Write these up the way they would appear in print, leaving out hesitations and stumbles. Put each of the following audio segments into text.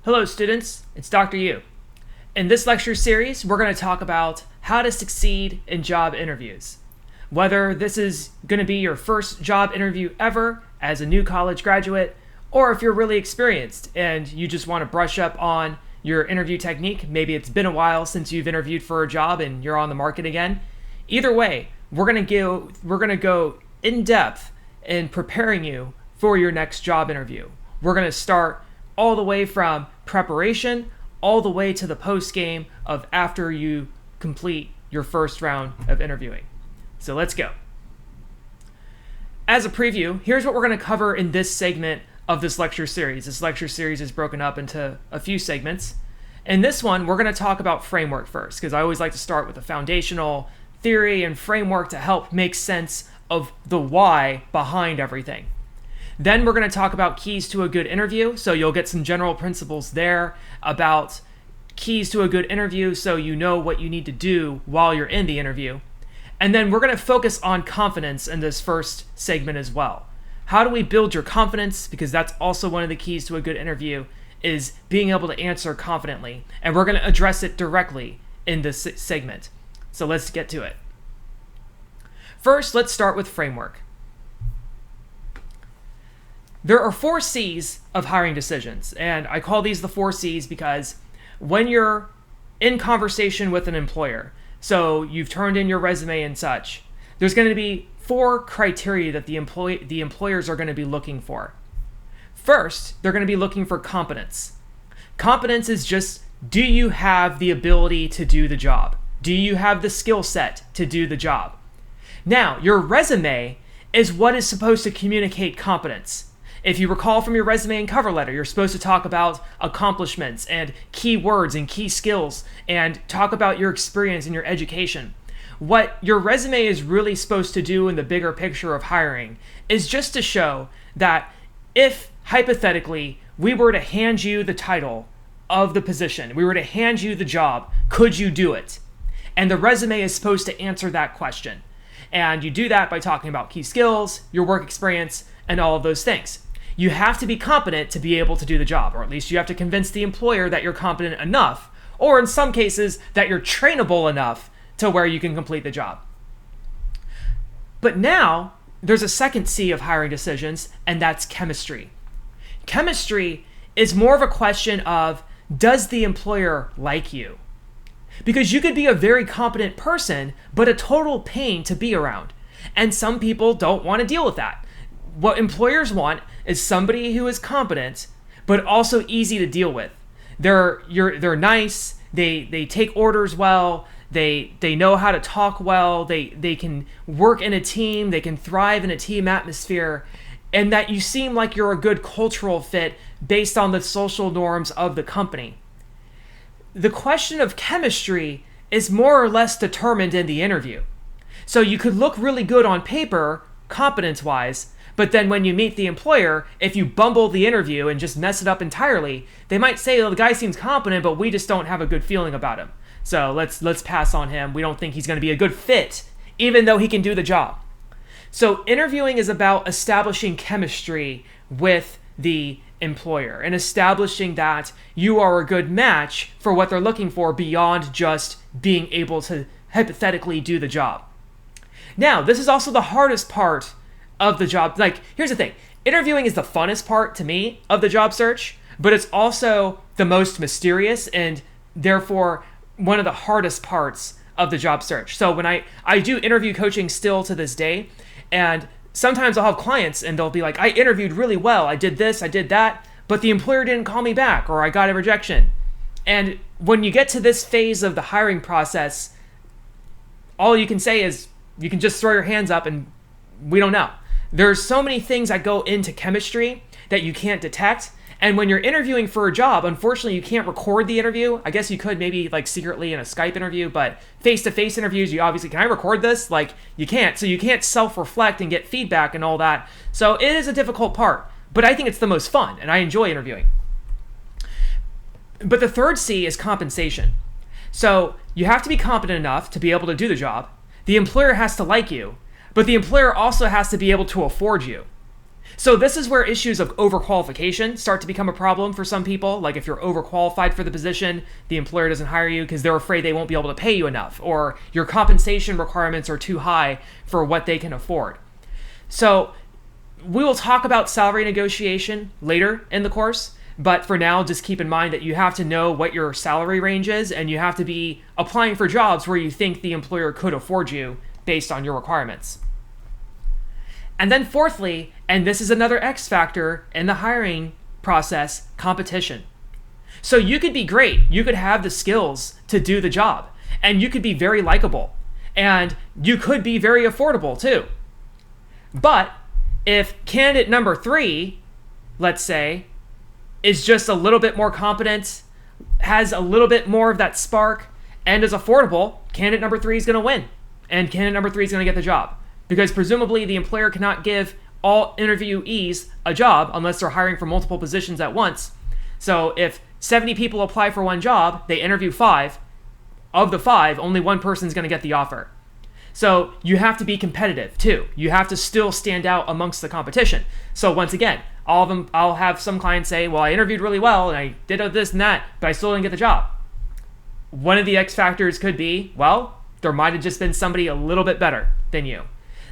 Hello students, it's Dr. Yu. In this lecture series, we're going to talk about how to succeed in job interviews. Whether this is going to be your first job interview ever as a new college graduate, or if you're really experienced and you just want to brush up on your interview technique, maybe it's been a while since you've interviewed for a job and you're on the market again. Either way, we're going to go in depth in preparing you for your next job interview. We're going to start all the way from preparation all the way to the post game of after you complete your first round of interviewing. So let's go. As a preview, here's what we're going to cover in this segment of this lecture series. This lecture series is broken up into a few segments. In this one, we're going to talk about framework first, because I always like to start with a foundational theory and framework to help make sense of the why behind everything. Then we're going to talk about keys to a good interview, so you'll get some general principles there about keys to a good interview so you know what you need to do while you're in the interview. And then we're going to focus on confidence in this first segment as well. How do we build your confidence? Because that's also one of the keys to a good interview, is being able to answer confidently. And we're going to address it directly in this segment. So let's get to it. First, let's start with framework. There are 4 C's of hiring decisions, and I call these the 4 C's because when you're in conversation with an employer, so you've turned in your resume and such, there's going to be 4 criteria that the employers are going to be looking for. First, they're going to be looking for competence. Competence is just, do you have the ability to do the job? Do you have the skill set to do the job? Now, your resume is what is supposed to communicate competence. If you recall from your resume and cover letter, you're supposed to talk about accomplishments and key words and key skills and talk about your experience and your education. What your resume is really supposed to do in the bigger picture of hiring is just to show that if, hypothetically, we were to hand you the title of the position, we were to hand you the job, could you do it? And the resume is supposed to answer that question. And you do that by talking about key skills, your work experience, and all of those things. You have to be competent to be able to do the job, or at least you have to convince the employer that you're competent enough, or in some cases that you're trainable enough to where you can complete the job. But now there's a second C of hiring decisions, and that's chemistry. Chemistry is more of a question of, does the employer like you? Because you could be a very competent person, but a total pain to be around. And some people don't want to deal with that. What employers want is somebody who is competent, but also easy to deal with. They're nice, they take orders well, they know how to talk well, they can work in a team, they can thrive in a team atmosphere, and that you seem like you're a good cultural fit based on the social norms of the company. The question of chemistry is more or less determined in the interview. So you could look really good on paper, competence-wise, but then when you meet the employer, if you bumble the interview and just mess it up entirely, they might say, well, the guy seems competent, but we just don't have a good feeling about him. So let's pass on him. We don't think he's going to be a good fit, even though he can do the job. So interviewing is about establishing chemistry with the employer and establishing that you are a good match for what they're looking for beyond just being able to hypothetically do the job. Now, this is also the hardest part of the job. Like, here's the thing. Interviewing is the funnest part to me of the job search, but it's also the most mysterious and therefore one of the hardest parts of the job search. So when I do interview coaching still to this day, and sometimes I'll have clients and they'll be like, I interviewed really well. I did this, I did that, but the employer didn't call me back, or I got a rejection. And when you get to this phase of the hiring process, all you can say is you can just throw your hands up and we don't know. There's so many things that go into chemistry that you can't detect. And when you're interviewing for a job, unfortunately, you can't record the interview. I guess you could maybe like secretly in a Skype interview, but face-to-face interviews, you obviously, can I record this? Like, you can't. So you can't self-reflect and get feedback and all that. So it is a difficult part, but I think it's the most fun and I enjoy interviewing. But the third C is compensation. So you have to be competent enough to be able to do the job. The employer has to like you, but the employer also has to be able to afford you. So this is where issues of overqualification start to become a problem for some people. Like if you're overqualified for the position, the employer doesn't hire you because they're afraid they won't be able to pay you enough, or your compensation requirements are too high for what they can afford. So we will talk about salary negotiation later in the course, but for now, just keep in mind that you have to know what your salary range is, and you have to be applying for jobs where you think the employer could afford you based on your requirements. And then fourthly, and this is another X factor in the hiring process, competition. So you could be great, you could have the skills to do the job, and you could be very likable, and you could be very affordable too. But if candidate number 3, let's say, is just a little bit more competent, has a little bit more of that spark, and is affordable, candidate number 3 is going to win. And candidate number 3 is going to get the job. Because presumably the employer cannot give all interviewees a job unless they're hiring for multiple positions at once. So if 70 people apply for one job, they interview 5. Of the 5, only one person is going to get the offer. So you have to be competitive too. You have to still stand out amongst the competition. So once again, I'll have some clients say, well, I interviewed really well and I did this and that, but I still didn't get the job. One of the X factors could be, well, there might have just been somebody a little bit better than you.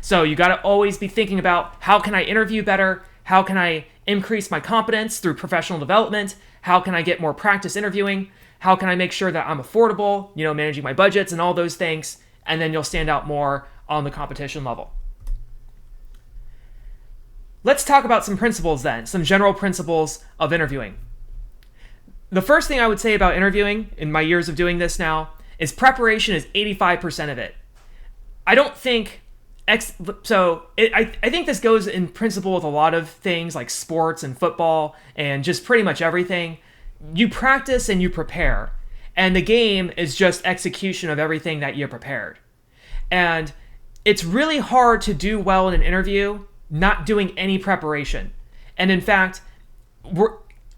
So you got to always be thinking about, how can I interview better? How can I increase my competence through professional development? How can I get more practice interviewing? How can I make sure that I'm affordable, managing my budgets and all those things? And then you'll stand out more on the competition level. Let's talk about some principles then, some general principles of interviewing. The first thing I would say about interviewing in my years of doing this now is preparation is 85% of it. I don't think I think this goes in principle with a lot of things like sports and football and just pretty much everything. You practice and you prepare, and the game is just execution of everything that you prepared. And it's really hard to do well in an interview not doing any preparation. And in fact,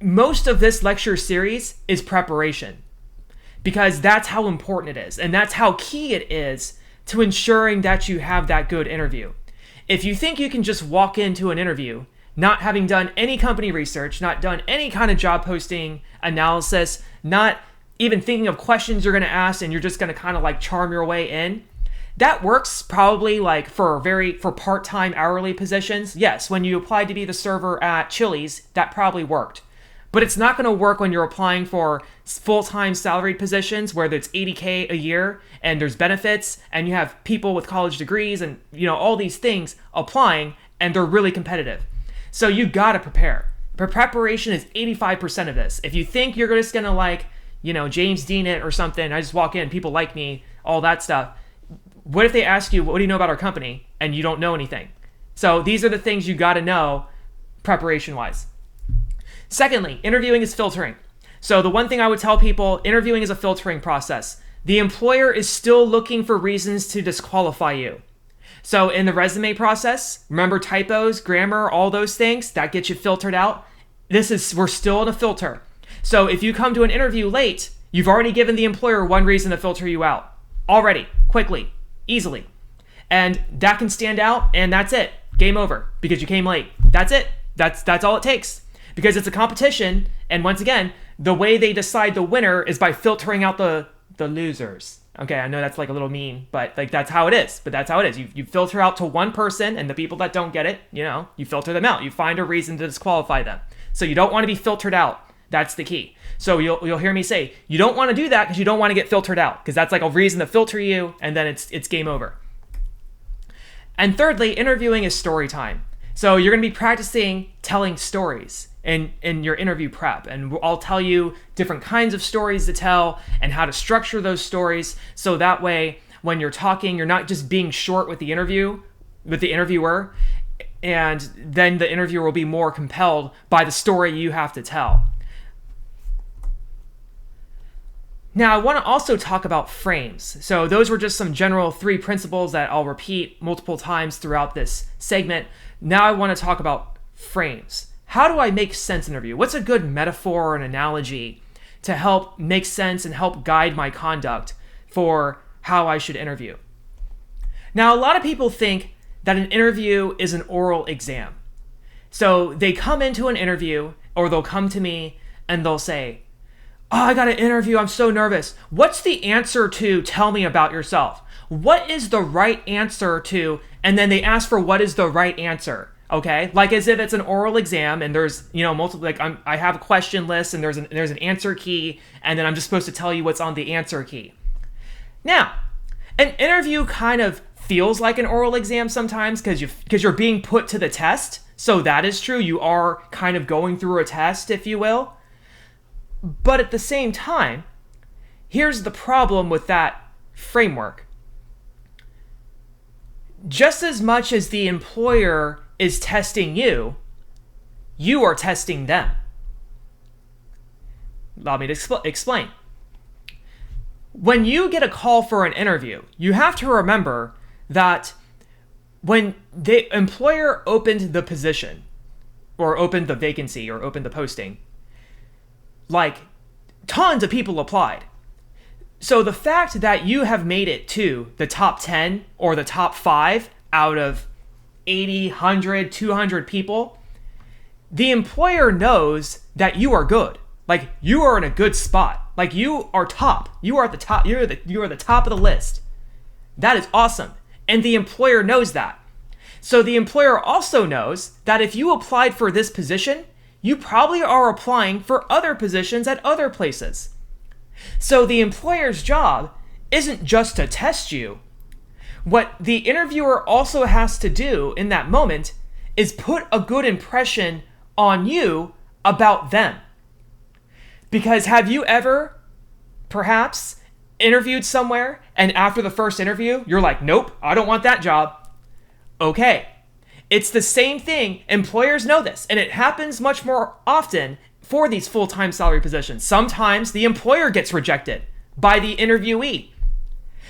most of this lecture series is preparation, because that's how important it is, and that's how key it is to ensuring that you have that good interview. If you think you can just walk into an interview not having done any company research, not done any kind of job posting analysis, not even thinking of questions you're going to ask, and you're just going to kind of like charm your way in, that works probably like for part-time hourly positions. Yes, when you applied to be the server at Chili's, that probably worked. But it's not going to work when you're applying for full-time salaried positions where it's $80K a year and there's benefits and you have people with college degrees and all these things applying, and they're really competitive. So you got to prepare. Preparation is 85% of this. If you think you're just going to James Dean it or something, I just walk in, people like me, all that stuff. What if they ask you, what do you know about our company? And you don't know anything. So these are the things you got to know preparation-wise. Secondly, interviewing is filtering. So the one thing I would tell people, interviewing is a filtering process. The employer is still looking for reasons to disqualify you. So in the resume process, remember typos, grammar, all those things, that gets you filtered out. We're still in a filter. So if you come to an interview late, you've already given the employer one reason to filter you out. Already, quickly, easily. And that can stand out, and that's it. Game over, because you came late. That's it. That's all it takes. Because it's a competition, and once again, the way they decide the winner is by filtering out the losers. Okay, I know that's like a little mean, but that's how it is. But that's how it is. You filter out to one person, and the people that don't get it, you filter them out. You find a reason to disqualify them. So you don't want to be filtered out. That's the key. So you'll hear me say, you don't want to do that because you don't want to get filtered out, because that's like a reason to filter you, and then it's game over. And thirdly, interviewing is story time. So you're going to be practicing telling stories in your interview prep. And I'll tell you different kinds of stories to tell and how to structure those stories. So that way, when you're talking, you're not just being short with the interviewer, and then the interviewer will be more compelled by the story you have to tell. Now, I want to also talk about frames. So those were just some general 3 principles that I'll repeat multiple times throughout this segment. Now I want to talk about frames. How do I make sense interview? What's a good metaphor or an analogy to help make sense and help guide my conduct for how I should interview? Now, a lot of people think that an interview is an oral exam. So they come into an interview, or they'll come to me and they'll say, "Oh, I got an interview. I'm so nervous. What's the answer to tell me about yourself? What is the right answer to?" And then they ask for what is the right answer. Okay, like as if it's an oral exam and there's multiple. Like I have a question list and there's an answer key, and then I'm just supposed to tell you what's on the answer key. Now, an interview kind of feels like an oral exam sometimes because you're being put to the test. So that is true. You are kind of going through a test, if you will. But at the same time, here's the problem with that framework. Just as much as the employer is testing you, you are testing them. Allow me to explain. When you get a call for an interview, you have to remember that when the employer opened the position, or opened the vacancy, or opened the posting, like tons of people applied. So the fact that you have made it to the top 10 or the top 5 out of 80, 100, 200 people, the employer knows that you are good. Like you are in a good spot. Like you are top. You are at the top. You are the top of the list. That is awesome. And the employer knows that. So the employer also knows that if you applied for this position, you probably are applying for other positions at other places. So the employer's job isn't just to test you. What the interviewer also has to do in that moment is put a good impression on you about them. Because have you ever, perhaps, interviewed somewhere and after the first interview, you're like, "Nope, I don't want that job." Okay. It's the same thing. Employers know this, and it happens much more often for these full-time salary positions. Sometimes the employer gets rejected by the interviewee.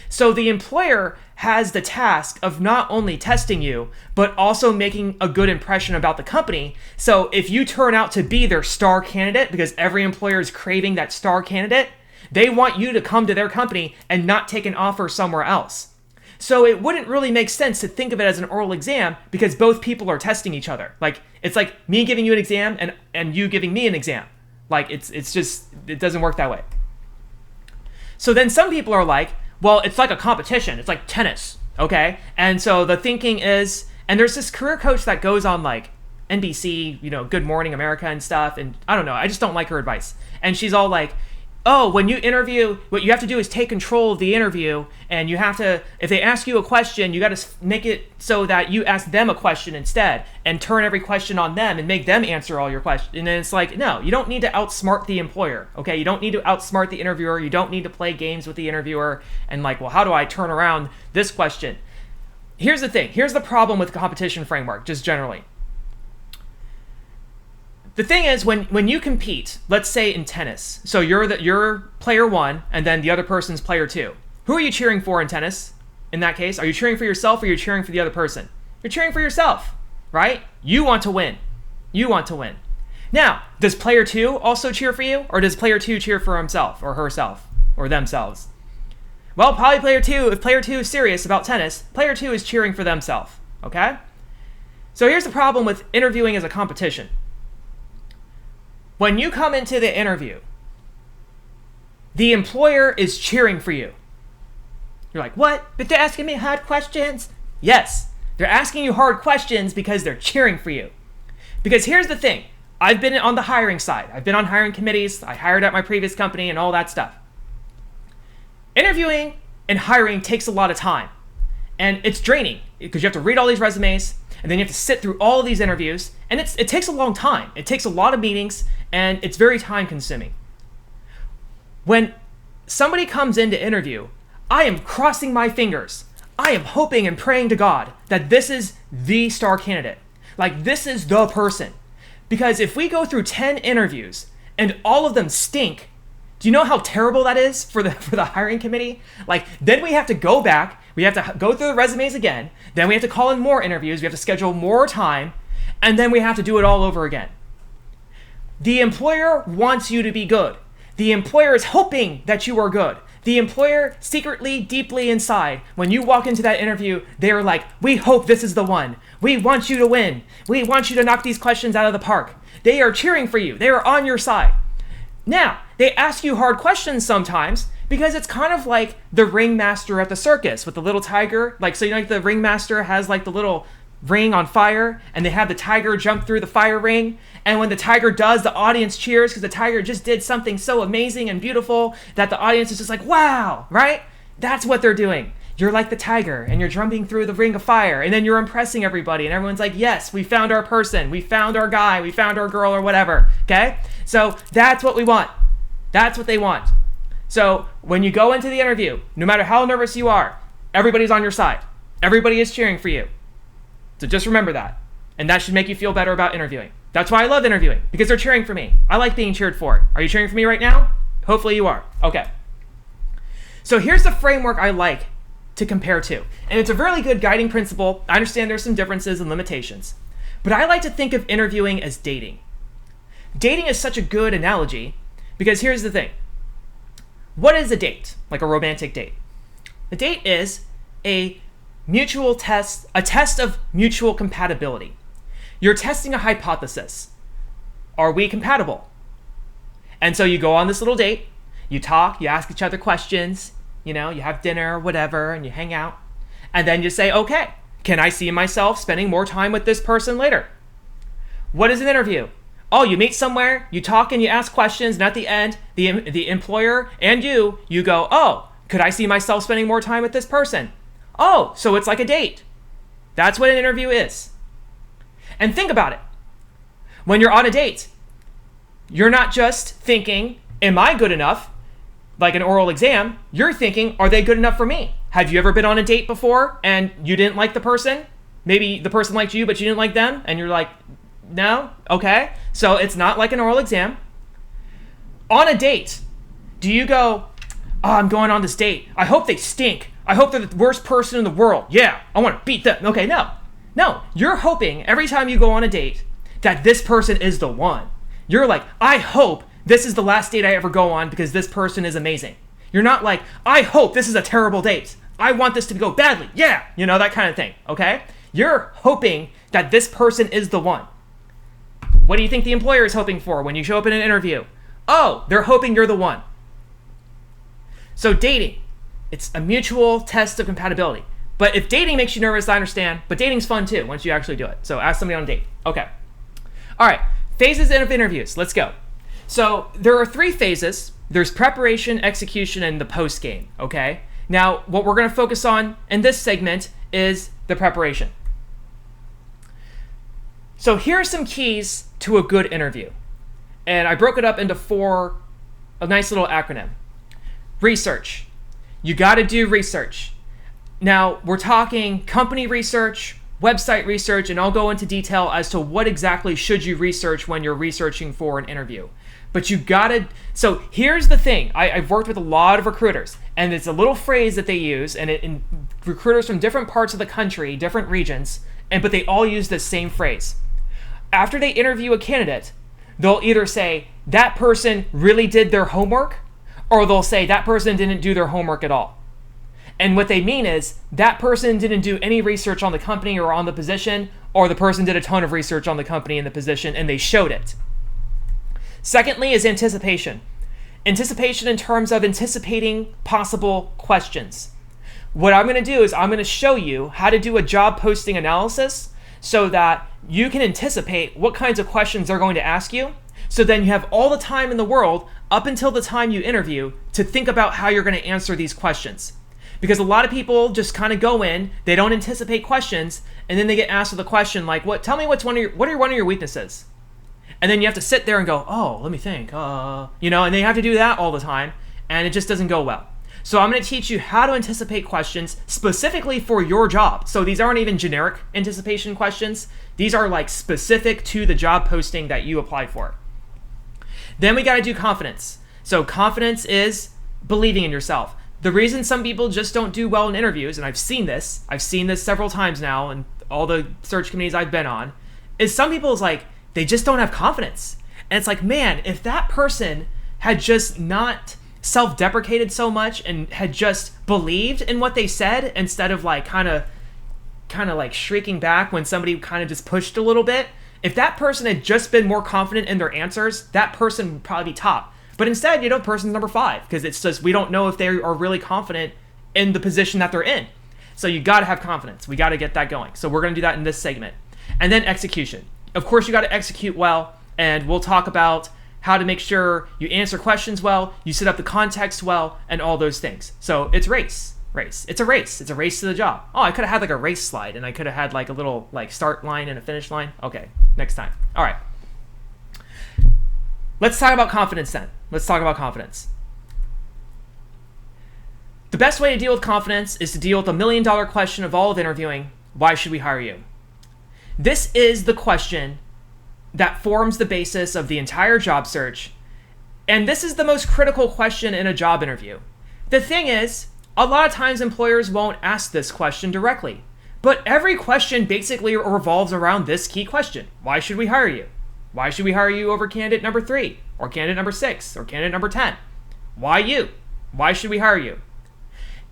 So the employer has the task of not only testing you, but also making a good impression about the company. So if you turn out to be their star candidate, because every employer is craving that star candidate, they want you to come to their company and not take an offer somewhere else. So it wouldn't really make sense to think of it as an oral exam because both people are testing each other. Like it's like me giving you an exam and you giving me an exam. Like it's just, it doesn't work that way. So then some people are like, well, it's like a competition. It's like tennis, okay? And so the thinking is, and there's this career coach that goes on like NBC, Good Morning America and stuff. And I don't know, I just don't like her advice. And she's all like, "Oh, when you interview, what you have to do is take control of the interview, and you have to, if they ask you a question, you got to make it so that you ask them a question instead, and turn every question on them and make them answer all your questions." And then it's like, no, you don't need to outsmart the employer, okay? You don't need to outsmart the interviewer. You don't need to play games with the interviewer and like, well, how do I turn around this question? Here's the thing. Here's the problem with the competition framework, just generally. The thing is, when you compete, let's say in tennis, so you're player 1 and then the other person's player 2. Who are you cheering for in tennis? In that case, are you cheering for yourself or are you cheering for the other person? You're cheering for yourself, right? You want to win. You want to win. Now, does player 2 also cheer for you, or does player 2 cheer for himself or herself or themselves? Well, probably player 2, if player 2 is serious about tennis, player 2 is cheering for themselves, okay? So here's the problem with interviewing as a competition. When you come into the interview, the employer is cheering for you. You're like, "What? But they're asking me hard questions?" Yes, they're asking you hard questions because they're cheering for you. Because here's the thing. I've been on the hiring side. I've been on hiring committees. I hired at my previous company and all that stuff. Interviewing and hiring takes a lot of time. And it's draining because you have to read all these resumes and then you have to sit through all of these interviews. And it takes a long time. It takes a lot of meetings and it's very time consuming. When somebody comes in to interview, I am crossing my fingers. I am hoping and praying to God that this is the star candidate. Like this is the person. Because if we go through 10 interviews and all of them stink, do you know how terrible that is for the hiring committee? Like then we have to go back, we have to go through the resumes again, then we have to call in more interviews, we have to schedule more time, and then we have to do it all over again. The employer wants you to be good. The employer is hoping that you are good. The employer secretly, deeply inside, when you walk into that interview, they're like, we hope this is the one. We want you to win. We want you to knock these questions out of the park. They are cheering for you. They are on your side. Now, they ask you hard questions sometimes because it's kind of like the ringmaster at the circus with the little tiger. Like, so you know, like the ringmaster has like the little ring on fire and they have the tiger jump through the fire ring. And when the tiger does, the audience cheers because the tiger just did something so amazing and beautiful that the audience is just like, wow, right? That's what they're doing. You're like the tiger and you're jumping through the ring of fire and then you're impressing everybody and everyone's like, yes, we found our person, we found our guy, we found our girl or whatever, okay? So that's what we want. That's what they want. So when you go into the interview, no matter how nervous you are, everybody's on your side. Everybody is cheering for you. So just remember that. And that should make you feel better about interviewing. That's why I love interviewing, because they're cheering for me. I like being cheered for. Are you cheering for me right now? Hopefully you are. Okay. So here's the framework I like to compare to. And it's a really good guiding principle. I understand there's some differences and limitations. But I like to think of interviewing as dating. Dating is such a good analogy because here's the thing. What is a date? Like a romantic date. A date is a mutual test, a test of mutual compatibility. You're testing a hypothesis. Are we compatible? And so you go on this little date, you talk, you ask each other questions, you know, you have dinner, whatever, and you hang out. And then you say, okay, can I see myself spending more time with this person later? What is an interview? Oh, you meet somewhere, you talk and you ask questions, and at the end, the employer and you go, oh, could I see myself spending more time with this person? Oh, so it's like a date. That's what an interview is. And think about it. When you're on a date, you're not just thinking, am I good enough? Like an oral exam, you're thinking, are they good enough for me? Have you ever been on a date before and you didn't like the person? Maybe the person liked you, but you didn't like them, and you're like, no? Okay. So it's not like an oral exam. On a date, do you go, oh, I'm going on this date. I hope they stink. I hope they're the worst person in the world. Yeah, I want to beat them. Okay, no. No, you're hoping every time you go on a date that this person is the one. You're like, I hope this is the last date I ever go on because this person is amazing. You're not like, I hope this is a terrible date. I want this to go badly. Yeah, you know, that kind of thing, okay? You're hoping that this person is the one. What do you think the employer is hoping for when you show up in an interview? Oh, they're hoping you're the one. So dating, it's a mutual test of compatibility. But if dating makes you nervous, I understand. But dating's fun too once you actually do it. So ask somebody on a date. Okay. All right. Phases of interviews. Let's go. So there are 3 phases. There's preparation, execution, and the post game. Okay. Now, what we're going to focus on in this segment is the preparation. So here are some keys to a good interview. And I broke it up into 4, a nice little acronym. Research. You got to do research. Now, we're talking company research, website research, and I'll go into detail as to what exactly should you research when you're researching for an interview. But you gotta, so here's the thing. I've worked with a lot of recruiters, and it's a little phrase that they use, and recruiters from different parts of the country, different regions, but they all use this same phrase. After they interview a candidate, they'll either say, that person really did their homework, or they'll say, that person didn't do their homework at all. And what they mean is that person didn't do any research on the company or on the position, or the person did a ton of research on the company and the position, and they showed it. Secondly is anticipation. Anticipation in terms of anticipating possible questions. What I'm going to do is I'm going to show you how to do a job posting analysis so that you can anticipate what kinds of questions they're going to ask you. So then you have all the time in the world up until the time you interview to think about how you're going to answer these questions. Because a lot of people just kind of go in, they don't anticipate questions, and then they get asked the question like, tell me what are one of your weaknesses? And then you have to sit there and go, oh, let me think, and they have to do that all the time, and it just doesn't go well. So I'm going to teach you how to anticipate questions specifically for your job. So these aren't even generic anticipation questions. These are like specific to the job posting that you applied for. Then we got to do confidence. So confidence is believing in yourself. The reason some people just don't do well in interviews, and I've seen this several times now in all the search committees I've been on, is some people is like, they just don't have confidence. And it's like, man, if that person had just not self-deprecated so much and had just believed in what they said instead of like kind of like shrieking back when somebody kind of just pushed a little bit, if that person had just been more confident in their answers, that person would probably be top. But instead, person's number 5 because it's just we don't know if they are really confident in the position that they're in. So you got to have confidence. We got to get that going. So we're going to do that in this segment. And then execution. Of course, you got to execute well, and we'll talk about how to make sure you answer questions well, you set up the context well, and all those things. So it's race. It's a race. It's a race to the job. Oh, I could have had like a race slide, and I could have had like a little like start line and a finish line. Okay, next time. All right. Let's talk about confidence then. Let's talk about confidence. The best way to deal with confidence is to deal with the $1 million question of all of interviewing. Why should we hire you? This is the question that forms the basis of the entire job search. And this is the most critical question in a job interview. The thing is, a lot of times employers won't ask this question directly. But every question basically revolves around this key question. Why should we hire you? Why should we hire you over candidate number 3? Or candidate number 6? Or candidate number 10? Why you? Why should we hire you?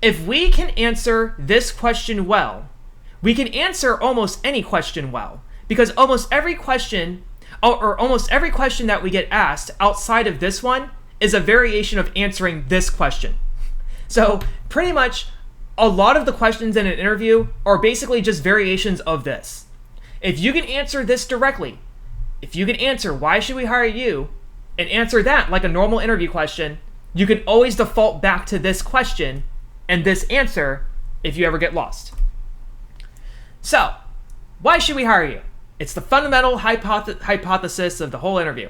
If we can answer this question well, we can answer almost any question well. Because almost every question that we get asked outside of this one is a variation of answering this question. So pretty much a lot of the questions in an interview are basically just variations of this. If you can answer this directly, if you can answer why should we hire you and answer that like a normal interview question, you can always default back to this question and this answer if you ever get lost. So, why should we hire you? It's the fundamental hypothesis of the whole interview.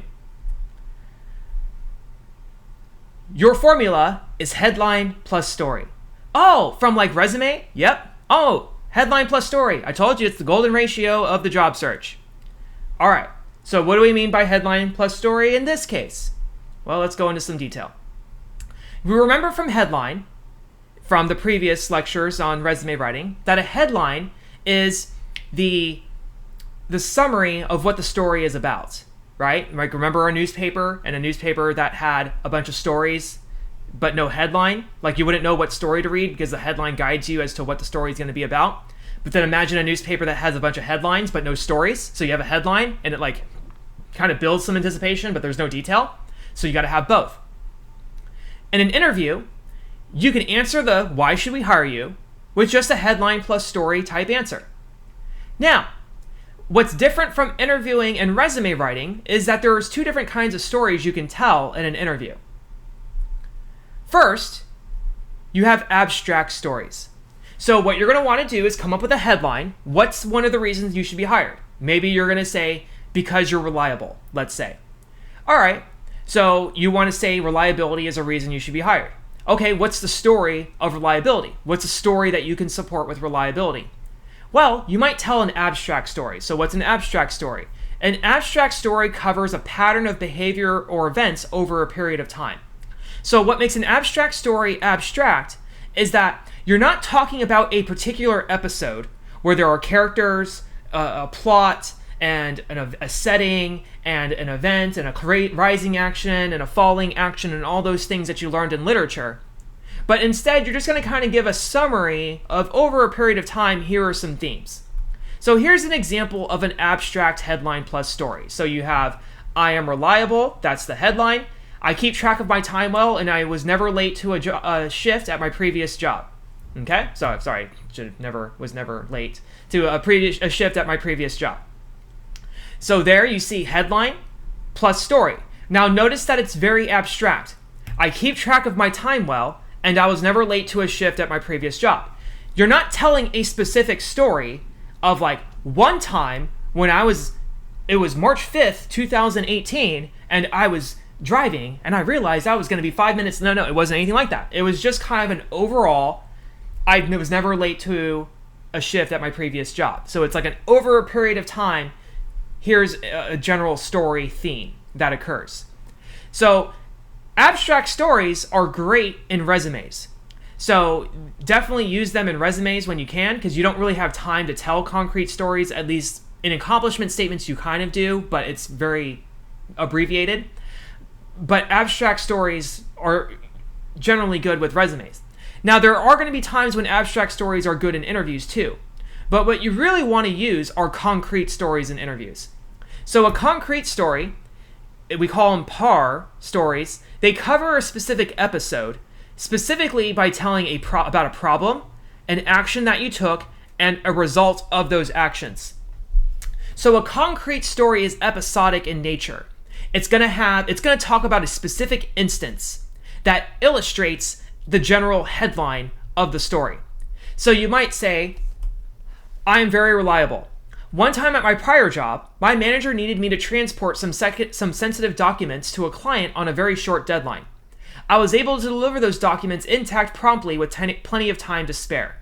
Your formula is headline plus story. Oh, from like resume? Yep. Oh, headline plus story. I told you it's the golden ratio of the job search. All right. So what do we mean by headline plus story in this case? Well, let's go into some detail. We remember from headline, from the previous lectures on resume writing, that a headline is the summary of what the story is about, right? Like remember a newspaper that had a bunch of stories but no headline? Like you wouldn't know what story to read because the headline guides you as to what the story is going to be about. But then imagine a newspaper that has a bunch of headlines but no stories. So you have a headline and it like kind of builds some anticipation but there's no detail. So you got to have both. In an interview, you can answer the why should we hire you with just a headline plus story type answer. Now, what's different from interviewing and resume writing is that there's 2 different kinds of stories you can tell in an interview. First, you have abstract stories. So what you're going to want to do is come up with a headline. What's one of the reasons you should be hired? Maybe you're going to say, because you're reliable, let's say. All right, so you want to say reliability is a reason you should be hired. Okay, what's the story of reliability? What's a story that you can support with reliability? Well, you might tell an abstract story. So what's an abstract story? An abstract story covers a pattern of behavior or events over a period of time. So what makes an abstract story abstract is that you're not talking about a particular episode where there are characters, a plot, and a setting, and an event, and a rising action, and a falling action, and all those things that you learned in literature. But instead, you're just going to kind of give a summary of over a period of time, here are some themes. So here's an example of an abstract headline plus story. So you have, I am reliable, that's the headline. I keep track of my time well, and I was never late to a shift at my previous job. Okay? So, sorry, was never late to a shift at my previous job. So there you see headline plus story. Now notice that it's very abstract. I keep track of my time well, and I was never late to a shift at my previous job. You're not telling a specific story of like one time when it was March 5th, 2018, and I was driving and I realized I was going to be 5 minutes. No, it wasn't anything like that. It was just kind of an overall, I was never late to a shift at my previous job. So it's like over a period of time, here's a general story theme that occurs. So abstract stories are great in resumes. So definitely use them in resumes when you can, because you don't really have time to tell concrete stories. At least in accomplishment statements you kind of do, but it's very abbreviated. But abstract stories are generally good with resumes. Now, there are going to be times when abstract stories are good in interviews too. But what you really want to use are concrete stories in interviews. So a concrete story, we call them PAR stories, they cover a specific episode, specifically by telling about a problem, an action that you took, and a result of those actions. So a concrete story is episodic in nature. It's going to talk about a specific instance that illustrates the general headline of the story. So you might say, I am very reliable. One time at my prior job, my manager needed me to transport some sensitive documents to a client on a very short deadline. I was able to deliver those documents intact promptly with plenty of time to spare.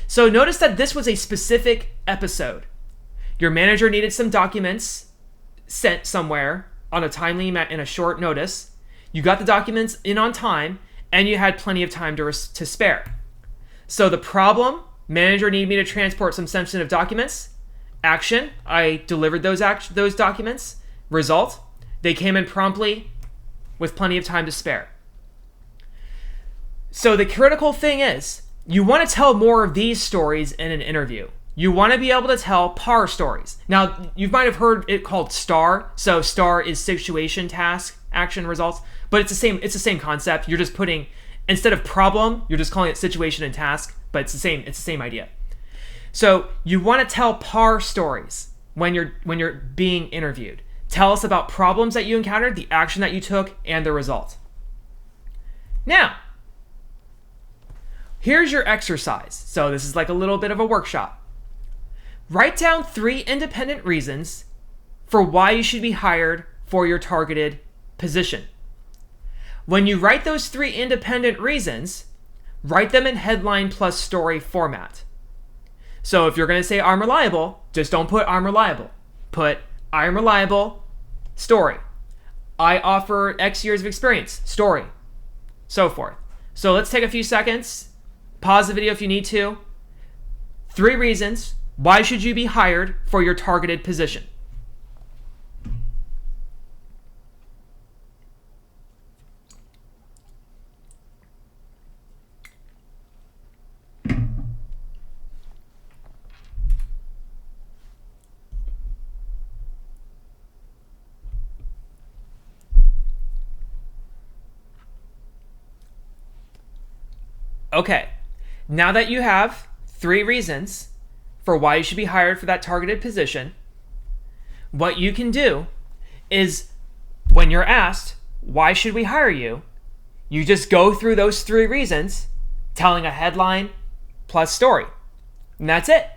So notice that this was a specific episode. Your manager needed some documents sent somewhere on a short notice. You got the documents in on time, and you had plenty of time to spare. So the problem, manager needed me to transport some sensitive documents. Action, I delivered those documents. Result, they came in promptly with plenty of time to spare. So the critical thing is, you want to tell more of these stories in an interview. You want to be able to tell PAR stories. Now, you might have heard it called STAR. So STAR is situation, task, action, results. But it's the same concept. You're just putting, instead of problem, you're just calling it situation and task. But it's the same idea. So you want to tell PAR stories when you're being interviewed. Tell us about problems that you encountered, the action that you took, and the result. Now, here's your exercise. So this is like a little bit of a workshop. Write down 3 independent reasons for why you should be hired for your targeted position. When you write those 3 independent reasons, write them in headline plus story format. So if you're going to say I'm reliable, just don't put I'm reliable. Put I'm reliable, story. I offer X years of experience, story. So forth. So let's take a few seconds. Pause the video if you need to. 3 reasons. Why should you be hired for your targeted position? Okay, now that you have 3 reasons for why you should be hired for that targeted position, what you can do is when you're asked, why should we hire you? You just go through those 3 reasons, telling a headline plus story. And that's it.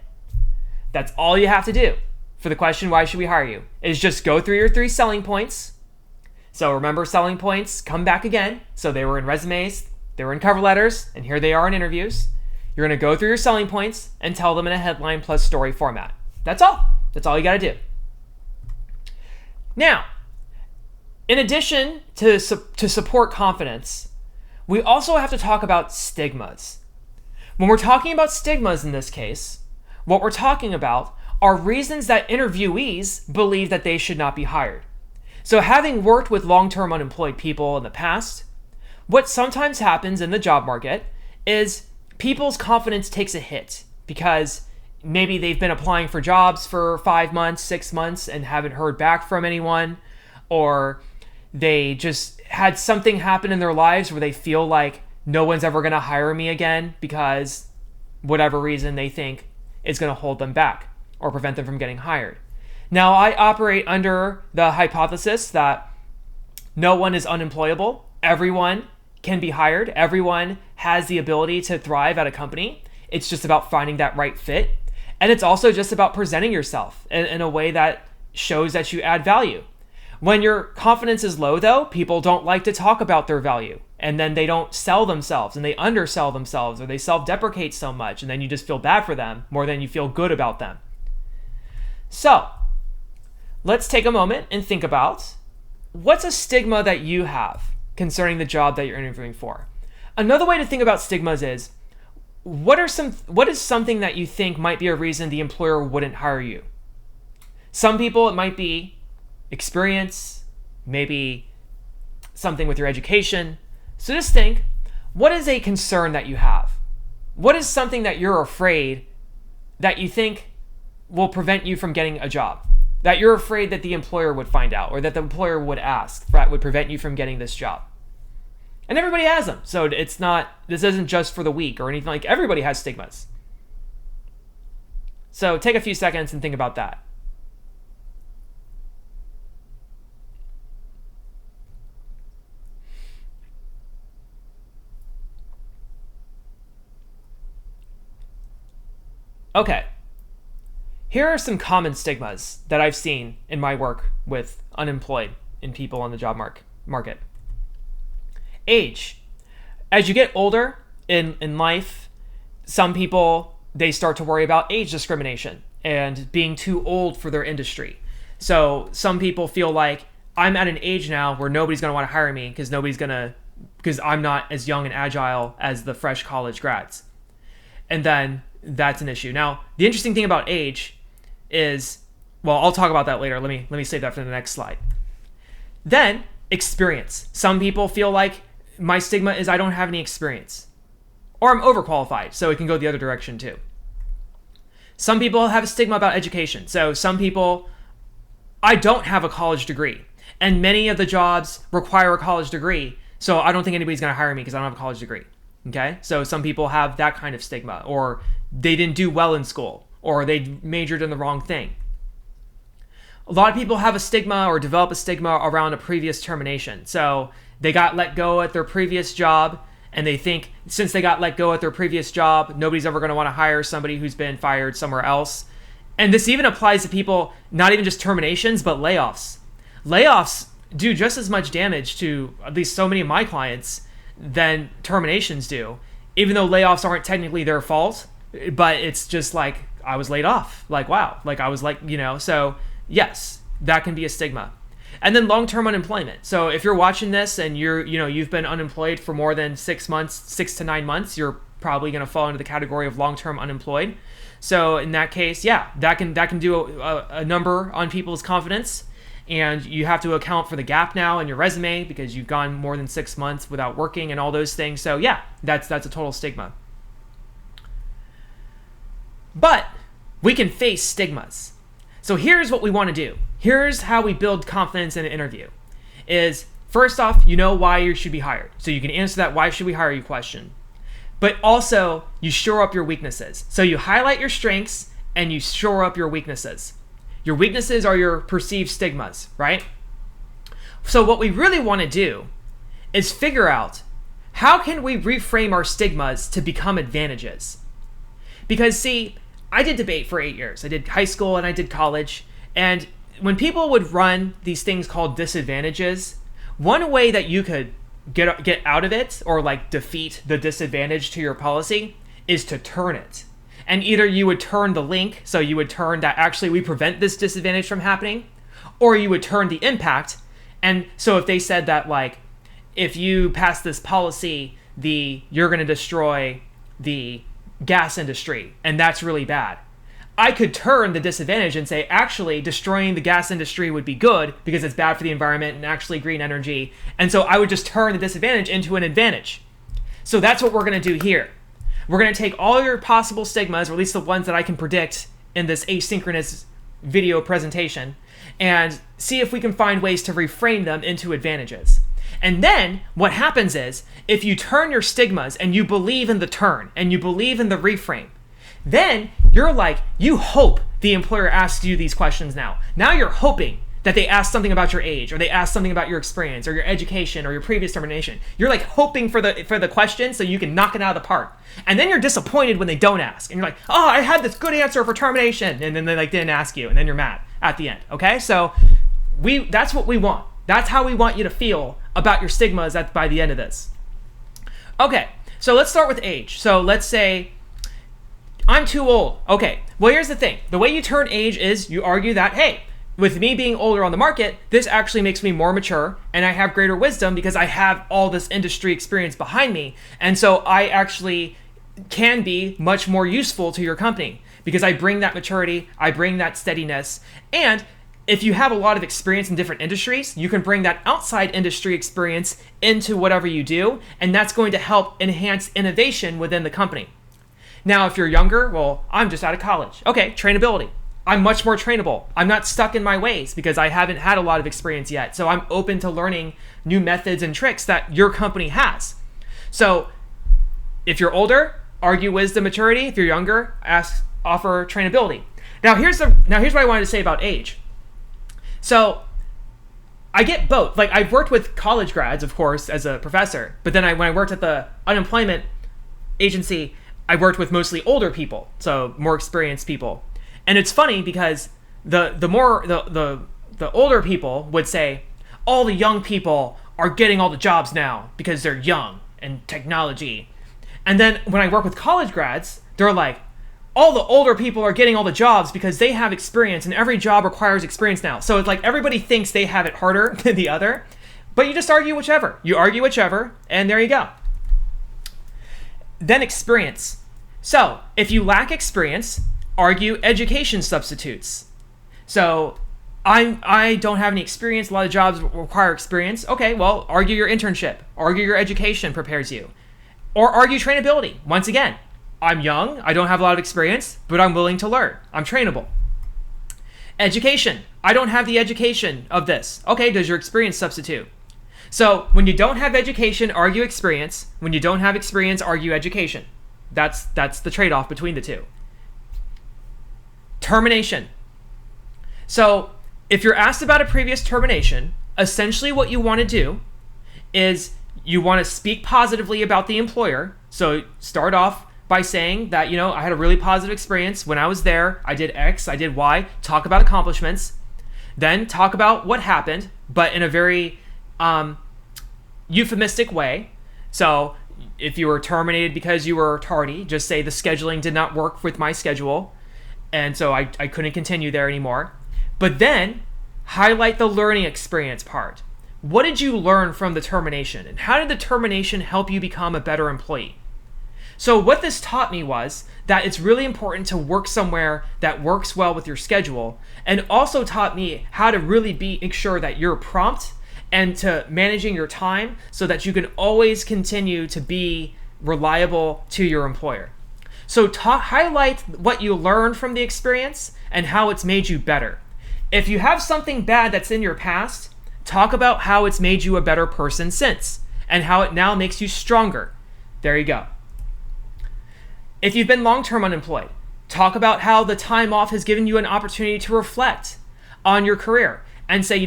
That's all you have to do for the question, why should we hire you? Is just go through your 3 selling points. So remember, selling points come back again. So they were in resumes, they were in cover letters, and here they are in interviews. You're going to go through your selling points and tell them in a headline plus story format. That's all. That's all you got to do. Now, in addition to support confidence, we also have to talk about stigmas. When we're talking about stigmas in this case, what we're talking about are reasons that interviewees believe that they should not be hired. So having worked with long-term unemployed people in the past, what sometimes happens in the job market is people's confidence takes a hit because maybe they've been applying for jobs for 5 months, 6 months and haven't heard back from anyone, or they just had something happen in their lives where they feel like no one's ever going to hire me again because whatever reason they think is going to hold them back or prevent them from getting hired. Now, I operate under the hypothesis that no one is unemployable. Everyone can be hired. Everyone has the ability to thrive at a company. It's just about finding that right fit. And it's also just about presenting yourself in a way that shows that you add value. When your confidence is low, though, people don't like to talk about their value. And then they don't sell themselves and they undersell themselves, or they self-deprecate so much. And then you just feel bad for them more than you feel good about them. So let's take a moment and think about what's a stigma that you have concerning the job that you're interviewing for. Another way to think about stigmas is, what is something that you think might be a reason the employer wouldn't hire you? Some people, it might be experience, maybe something with your education. So just think, what is a concern that you have? What is something that you're afraid that you think will prevent you from getting a job? That you're afraid that the employer would find out, or that the employer would ask, that would prevent you from getting this job? And everybody has them. So this isn't just for the weak or anything. Like, everybody has stigmas. So take a few seconds and think about that. Okay. Here are some common stigmas that I've seen in my work with unemployed and people on the job market. Age. As you get older in life, some people, they start to worry about age discrimination and being too old for their industry. So some people feel like, I'm at an age now where nobody's going to want to hire me because I'm not as young and agile as the fresh college grads. And then that's an issue. Now, the interesting thing about age is, well, I'll talk about that later. Let me save that for the next slide. Then, experience. Some people feel like my stigma is I don't have any experience, or I'm overqualified, so it can go the other direction too. Some people have a stigma about education. So some people, I don't have a college degree, and many of the jobs require a college degree, so I don't think anybody's going to hire me because I don't have a college degree. Okay? So some people have that kind of stigma, or they didn't do well in school, or they majored in the wrong thing. A lot of people have a stigma or develop a stigma around a previous termination. So they got let go at their previous job, and they think since they got let go at their previous job, nobody's ever going to want to hire somebody who's been fired somewhere else. And this even applies to people, not even just terminations, but layoffs. Layoffs do just as much damage to at least so many of my clients than terminations do, even though layoffs aren't technically their fault, but it's just like, I was laid off. Like, wow. Like, I was like, so yes, that can be a stigma. And then long-term unemployment. So if you're watching this and you've been unemployed for more than 6 months, 6 to 9 months, you're probably going to fall into the category of long-term unemployed. So in that case, yeah, that can do a number on people's confidence. And you have to account for the gap now in your resume because you've gone more than 6 months without working and all those things. So yeah, that's a total stigma. But we can face stigmas. So here's what we want to do. Here's how we build confidence in an interview. Is first off, you know why you should be hired. So you can answer that why should we hire you question. But also, you shore up your weaknesses. So you highlight your strengths and you shore up your weaknesses. Your weaknesses are your perceived stigmas, right? So what we really want to do is figure out how can we reframe our stigmas to become advantages. Because see, I did debate for 8 years. I did high school and I did college. And when people would run these things called disadvantages, one way that you could get out of it or like defeat the disadvantage to your policy is to turn it. And either you would turn the link, so you would turn that actually we prevent this disadvantage from happening, or you would turn the impact. And so if they said that like, if you pass this policy, you're going to destroy the gas industry, and that's really bad. I could turn the disadvantage and say, actually, destroying the gas industry would be good because it's bad for the environment and actually green energy. And so I would just turn the disadvantage into an advantage. So that's what we're going to do here. We're going to take all your possible stigmas, or at least the ones that I can predict in this asynchronous video presentation, and see if we can find ways to reframe them into advantages. And then what happens is, if you turn your stigmas and you believe in the turn and you believe in the reframe, then you're like, you hope the employer asks you these questions now. Now you're hoping that they ask something about your age, or they ask something about your experience or your education or your previous termination. You're like hoping for the question so you can knock it out of the park. And then you're disappointed when they don't ask. And you're like, oh, I had this good answer for termination. And then they like didn't ask you. And then you're mad at the end. Okay? So that's what we want. That's how we want you to feel about your stigmas by the end of this. Okay, so let's start with age. So let's say I'm too old. Okay, well, here's the thing. The way you turn age is you argue that, hey, with me being older on the market, this actually makes me more mature and I have greater wisdom because I have all this industry experience behind me. And so I actually can be much more useful to your company because I bring that maturity, I bring that steadiness, and if you have a lot of experience in different industries, you can bring that outside industry experience into whatever you do, and that's going to help enhance innovation within the company. Now, if you're younger, well, I'm just out of college. Okay, trainability. I'm much more trainable. I'm not stuck in my ways because I haven't had a lot of experience yet. So I'm open to learning new methods and tricks that your company has. So if you're older, argue wisdom, maturity. If you're younger, offer trainability. Now here's what I wanted to say about age. So I get both. Like, I've worked with college grads, of course, as a professor, but then when I worked at the unemployment agency, I worked with mostly older people, so more experienced people. And it's funny because the older people would say, all the young people are getting all the jobs now because they're young and technology. And then when I work with college grads, they're like, all the older people are getting all the jobs because they have experience, and every job requires experience now. So it's like everybody thinks they have it harder than the other, but you just argue whichever. You argue whichever, and there you go. Then experience. So if you lack experience, argue education substitutes. So I don't have any experience. A lot of jobs require experience. Okay, well, argue your internship. Argue your education prepares you. Or argue trainability. Once again, I'm young. I don't have a lot of experience, but I'm willing to learn. I'm trainable. Education. I don't have the education of this. Okay, does your experience substitute? So when you don't have education, argue experience. When you don't have experience, argue education. That's the trade-off between the two. Termination. So if you're asked about a previous termination, essentially what you want to do is you want to speak positively about the employer. So start off by saying that, I had a really positive experience when I was there. I did X, I did Y. Talk about accomplishments. Then talk about what happened, but in a very euphemistic way. So if you were terminated because you were tardy, just say the scheduling did not work with my schedule, and so I couldn't continue there anymore. But then highlight the learning experience part. What did you learn from the termination? And how did the termination help you become a better employee? So what this taught me was that it's really important to work somewhere that works well with your schedule, and also taught me how to really make sure that you're prompt and to managing your time so that you can always continue to be reliable to your employer. So highlight what you learned from the experience and how it's made you better. If you have something bad that's in your past, talk about how it's made you a better person since and how it now makes you stronger. There you go. If you've been long-term unemployed, talk about how the time off has given you an opportunity to reflect on your career and say,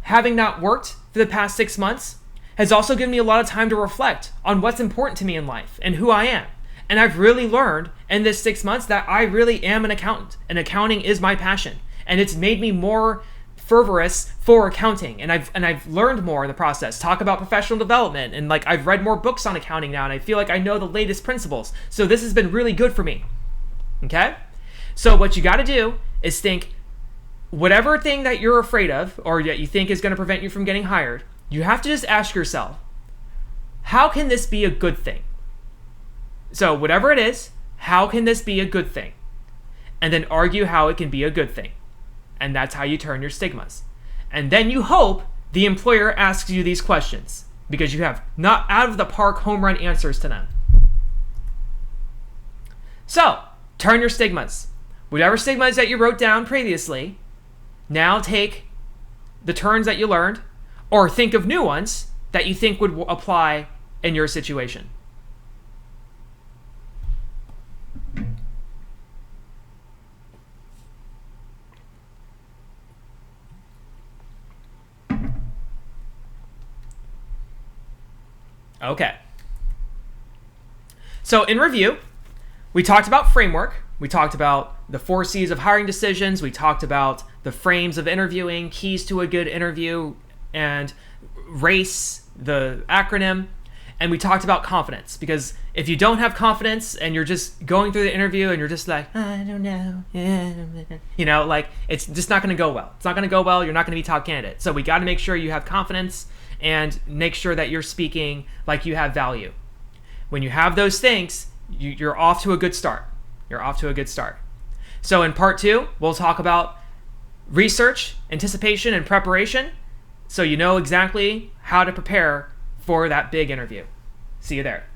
having not worked for the past 6 months has also given me a lot of time to reflect on what's important to me in life and who I am. And I've really learned in this 6 months that I really am an accountant, and accounting is my passion. And it's made me more fervorous for accounting, and I've learned more in the process. Talk about professional development, and I've read more books on accounting now, and I feel like I know the latest principles. So this has been really good for me. Okay? So what you got to do is think, whatever thing that you're afraid of or that you think is going to prevent you from getting hired, you have to just ask yourself, how can this be a good thing? So whatever it is, how can this be a good thing? And then argue how it can be a good thing. And that's how you turn your stigmas. And then you hope the employer asks you these questions because you have not out of the park home run answers to them. So, turn your stigmas. Whatever stigmas that you wrote down previously, now take the turns that you learned or think of new ones that you think would apply in your situation. Okay. So in review, we talked about framework. We talked about the 4 C's of hiring decisions. We talked about the frames of interviewing, keys to a good interview, and RACE, the acronym. And we talked about confidence, because if you don't have confidence and you're just going through the interview and you're just like, I don't know, it's just not going to go well. It's not going to go well. You're not going to be top candidate. So we got to make sure you have confidence and make sure that you're speaking like you have value. When you have those things, you're off to a good start. You're off to a good start. So in part 2, we'll talk about research, anticipation, and preparation so you know exactly how to prepare for that big interview. See you there.